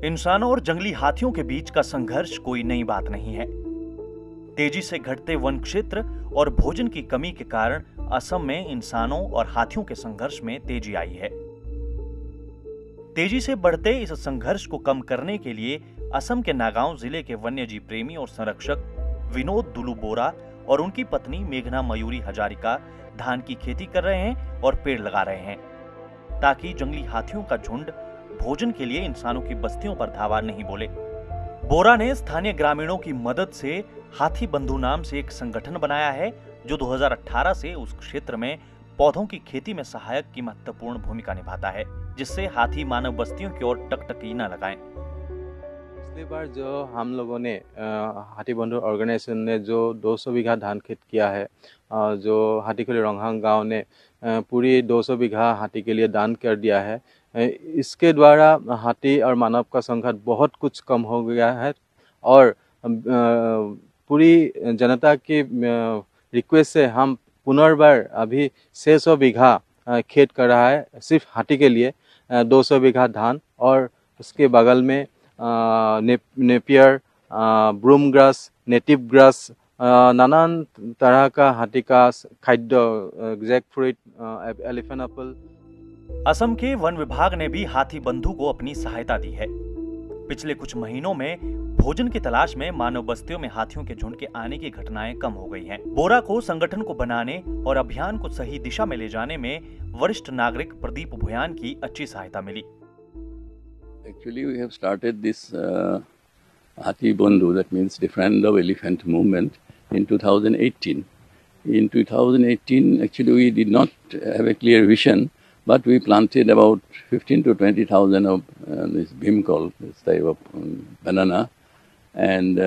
इंसानों और जंगली हाथियों के बीच का संघर्ष कोई नई बात नहीं है। तेजी से घटते वन क्षेत्र और भोजन की कमी के कारण असम में इंसानों और हाथियों के संघर्ष में तेजी आई है। तेजी से बढ़ते इस संघर्ष को कम करने के लिए असम के नागांव जिले के वन्यजीव प्रेमी और संरक्षक विनोद दुलु बोरा और उनकी पत्नी मेघना मयूरी हजारिका धान की खेती कर रहे हैं और पेड़ लगा रहे हैं, ताकि जंगली हाथियों का झुंड भोजन के लिए इंसानों की बस्तियों पर धावा नहीं बोले। बोरा ने स्थानीय ग्रामीणों की मदद से हाथी बंधु नाम से एक संगठन बनाया है, जो 2018 से उस क्षेत्र में पौधों की खेती में सहायक की महत्वपूर्ण भूमिका निभाता है, जिससे हाथी मानव बस्तियों की ओर टकटकी न लगाएं। पिछली बार जो हम लोगों ने हाथी बंधु ऑर्गेनाइजेशन ने जो 200 बीघा धान खेत किया है, जो हाथीखुली रोंगहांग गांव ने पूरी 200 बीघा हाथी के लिए दान कर दिया है। इसके द्वारा हाथी और मानव का संघर्ष बहुत कुछ कम हो गया है और पूरी जनता की रिक्वेस्ट से हम पुनर्बार अभी 600 बीघा खेत कर रहा है, सिर्फ हाथी के लिए 200 बीघा धान और उसके बगल में Napier, broom grass, native grass, नानान तरह का हाथी का खाद्य, jackfruit, elephant apple. Assam के वन विभाग ने भी हाथी बंधु को अपनी सहायता दी है। पिछले कुछ महीनों में भोजन की तलाश में मानव बस्तियों में हाथियों के झुंड के आने की घटनाएं कम हो गई हैं। बोरा को संगठन को बनाने और अभियान को सही दिशा में ले जाने में वरिष्ठ नागरिक प्रदीप भुयान की अच्छी सहायता मिली। Actually, we have started this Hathi Bandhu, that means Defend of Elephant movement, in 2018. In 2018, actually, we did not have a clear vision, but we planted about 15 to 20,000 of this bhimkol, this type of banana, and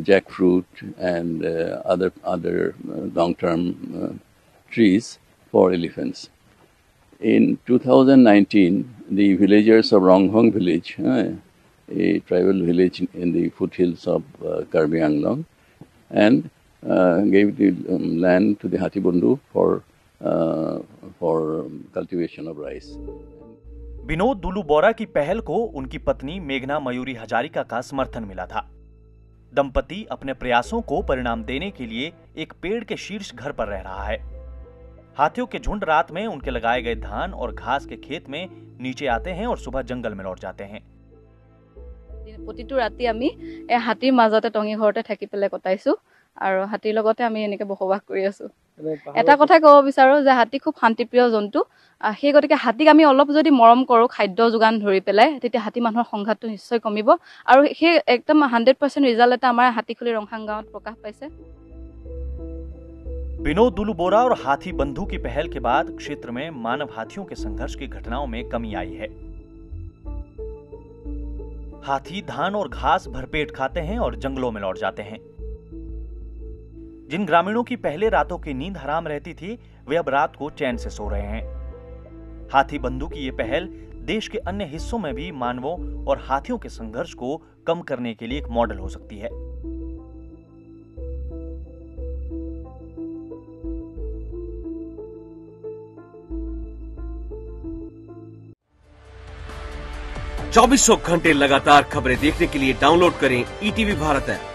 jackfruit and other long-term trees for elephants. In 2019, the villagers of Ronghong village, a tribal village in the foothills of Karbi Anglong, and gave the land to the Hathi Bandhu for cultivation of rice. Vinod दुलु बोरा की पहल को उनकी पत्नी मेघना मयूरी हजारिका का समर्थन मिला था। दंपति अपने प्रयासों को परिणाम देने के लिए एक पेड़ के शीर्ष घर पर रह रहा है। हाथियों के झुंड रात में उनके लगाए गए धान और घास के खेत में नीचे आते हैं और सुबह जंगल में लौट जाते हैं। प्रतिটো राति आमी हाथीर মাজতে টঙি ঘৰতে থাকি পেলাই কটাইছো আৰু হাতীৰ লগতে আমি এনেকে বসবাস কৰি আছো। এটা কথা ক'ব বিচাৰো যে হাতী খুব শান্তিপ্ৰিয় জন্তু, সেই গতিকে হাতীক আমি অলপ যদি মৰম কৰো, খাদ্য যোগান ধৰি পেলাই, তেতিয়া হাতী মানুহৰ সংঘাতটো নিশ্চয় কমিব আৰু সেই একদম 100% ৰিজাল্ট এটা আমাৰ হাতীখুলি ৰংহাং গাঁৱত প্ৰকাশ পাইছে। विनोद दुलु बोरा और हाथी बंधु की पहल के बाद क्षेत्र में मानव हाथियों के संघर्ष की घटनाओं में कमी आई है। हाथी धान और घास भरपेट खाते हैं और जंगलों में लौट जाते हैं। जिन ग्रामीणों की पहले रातों की नींद हराम रहती थी, वे अब रात को चैन से सो रहे हैं। हाथी बंधु की ये पहल देश के अन्य हिस्सों में भी मानवों और हाथियों के संघर्ष को कम करने के लिए एक मॉडल हो सकती है। 2400 घंटे लगातार खबरें देखने के लिए डाउनलोड करें ईटीवी भारत ऐप।